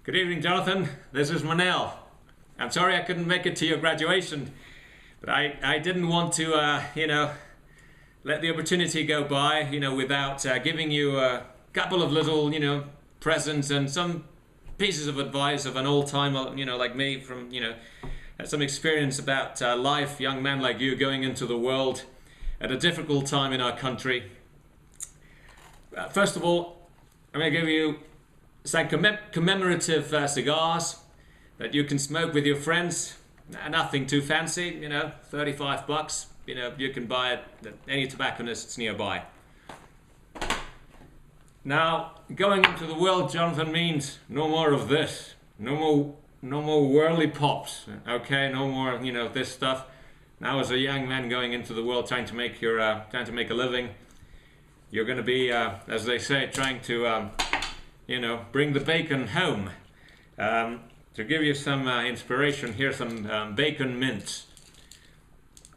Good evening, Jonathan. This is Manel. I'm sorry I couldn't make it to your graduation, but I didn't want to, let the opportunity go by, without giving you a couple of little, presents and some pieces of advice of an old-timer, like me from, some experience about life, young man like you going into the world at a difficult time in our country. First of all, I'm going to give you some commemorative cigars that you can smoke with your friends. Nothing too fancy, 35 bucks. You can buy it at any tobacconists nearby. Now, going into the world, Jonathan, means no more of this. No more whirly pops. Okay, no more, this stuff. Now, as a young man going into the world, trying to make a living, you're going to be, as they say, trying to, bring the bacon home. To give you some inspiration, here's some bacon mints.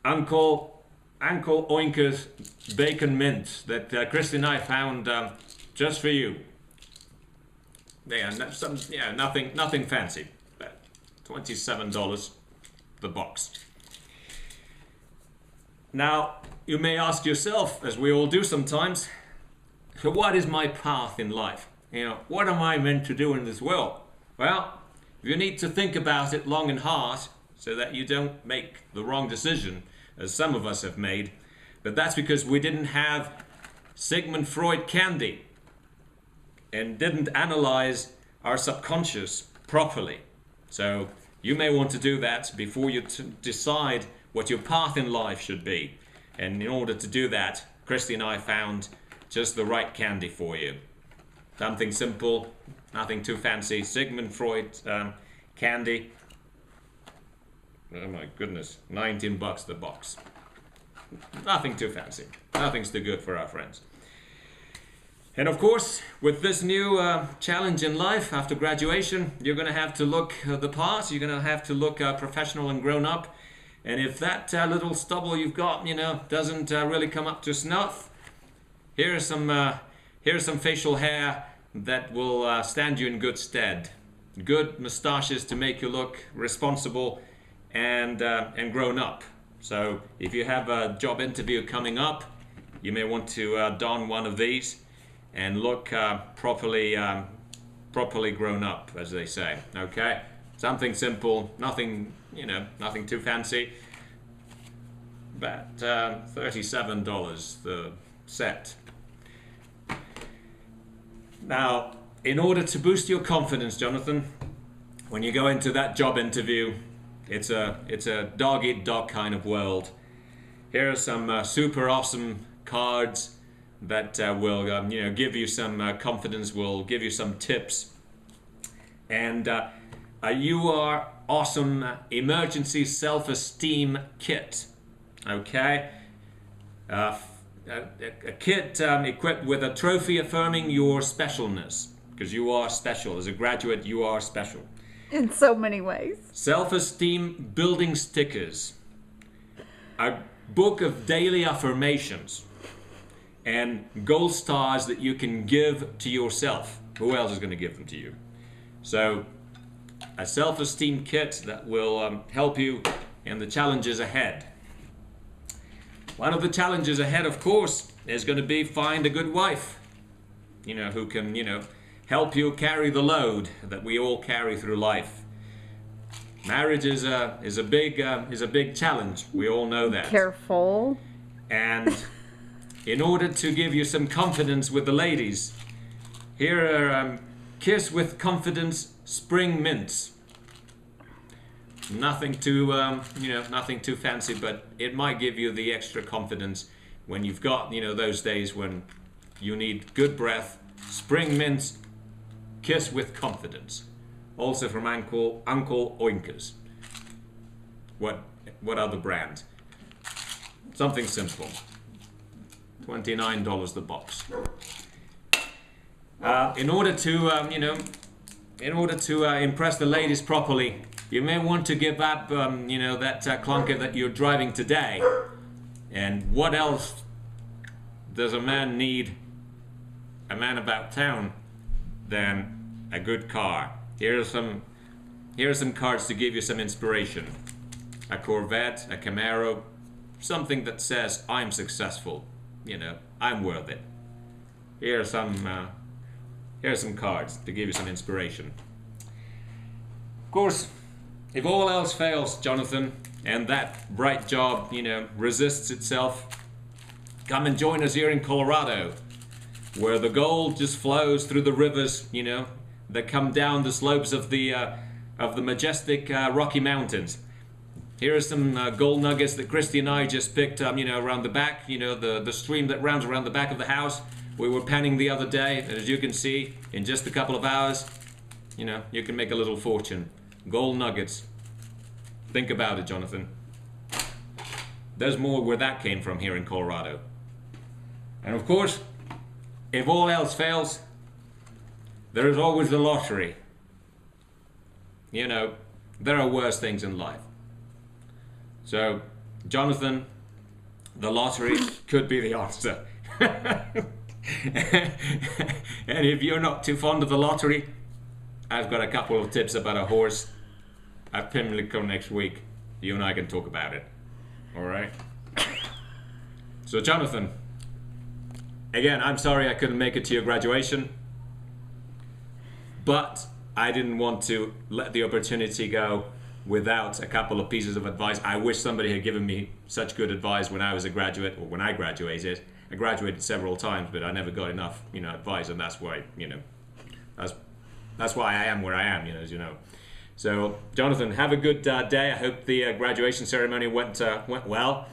Uncle Oinker's bacon mints that Christy and I found just for you. Nothing fancy. $27 the box. Now, you may ask yourself, as we all do sometimes, so what is my path in life? What am I meant to do in this world? Well, you need to think about it long and hard so that you don't make the wrong decision, as some of us have made. But that's because we didn't have Sigmund Freud candy and didn't analyze our subconscious properly. So you may want to do that before you decide what your path in life should be. And in order to do that, Christy and I found just the right candy for you. Something simple, nothing too fancy. Sigmund Freud candy. Oh my goodness, 19 bucks the box. Nothing too fancy. Nothing's too good for our friends. And of course, with this new challenge in life after graduation, you're going to have to look the part. You're going to have to look professional and grown up. And if that little stubble you've got, doesn't really come up to snuff, here's some facial hair that will stand you in good stead. Good moustaches to make you look responsible and grown up. So if you have a job interview coming up, you may want to don one of these and look properly grown up, as they say. Okay, something simple, nothing too fancy. But $37 the set. Now, in order to boost your confidence, Jonathan, when you go into that job interview, it's a dog-eat-dog kind of world. Here are some super awesome cards that will give you some confidence, will give you some tips. And you are awesome emergency self-esteem kit. Okay? A kit equipped with a trophy affirming your specialness, because you are special. As a graduate, you are special. In so many ways. Self-esteem building stickers, a book of daily affirmations, and gold stars that you can give to yourself. Who else is going to give them to you? So, a self-esteem kit that will help you in the challenges ahead. One of the challenges ahead, of course, is going to be find a good wife, who can, help you carry the load that we all carry through life. Marriage is a big challenge. We all know that. Careful. And in order to give you some confidence with the ladies, here are Kiss with Confidence Spring Mints. Nothing too, nothing too fancy, but it might give you the extra confidence when you've got, those days when you need good breath. Spring Mints, Kiss with Confidence. Also from Uncle Oinker's. What other brand? Something simple. $29 the box. In order to impress the ladies properly, you may want to give up, that clunker that you're driving today. And what else does a man about town than a good car? Here are some cards to give you some inspiration. A Corvette, a Camaro, something that says I'm successful. You know, I'm worth it. Here are some cards to give you some inspiration. Of course, if all else fails, Jonathan, and that bright job, you know, resists itself, come and join us here in Colorado, where the gold just flows through the rivers, you know, that come down the slopes of the majestic Rocky Mountains. Here are some gold nuggets that Christy and I just picked up, you know, around the back, you know, the stream that runs around the back of the house. We were panning the other day, and as you can see, in just a couple of hours, you know, you can make a little fortune. Gold nuggets. Think about it, Jonathan. There's more where that came from here in Colorado. And of course, if all else fails, there is always the lottery. You know, there are worse things in life. So, Jonathan, the lottery could be the answer. And if you're not too fond of the lottery, I've got a couple of tips about a horse at Pimlico next week. You and I can talk about it. All right? So, Jonathan, again, I'm sorry I couldn't make it to your graduation, but I didn't want to let the opportunity go without a couple of pieces of advice. I wish somebody had given me such good advice when I was a graduate, or when I graduated. I graduated several times, but I never got enough, you know, advice, and that's why, you know, that's why I am where I am, you know, as you know. So, Jonathan, have a good day. I hope the graduation ceremony went well,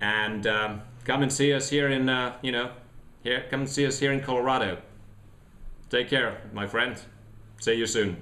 and come and see us here in, come and see us here in Colorado. Take care, my friend. See you soon.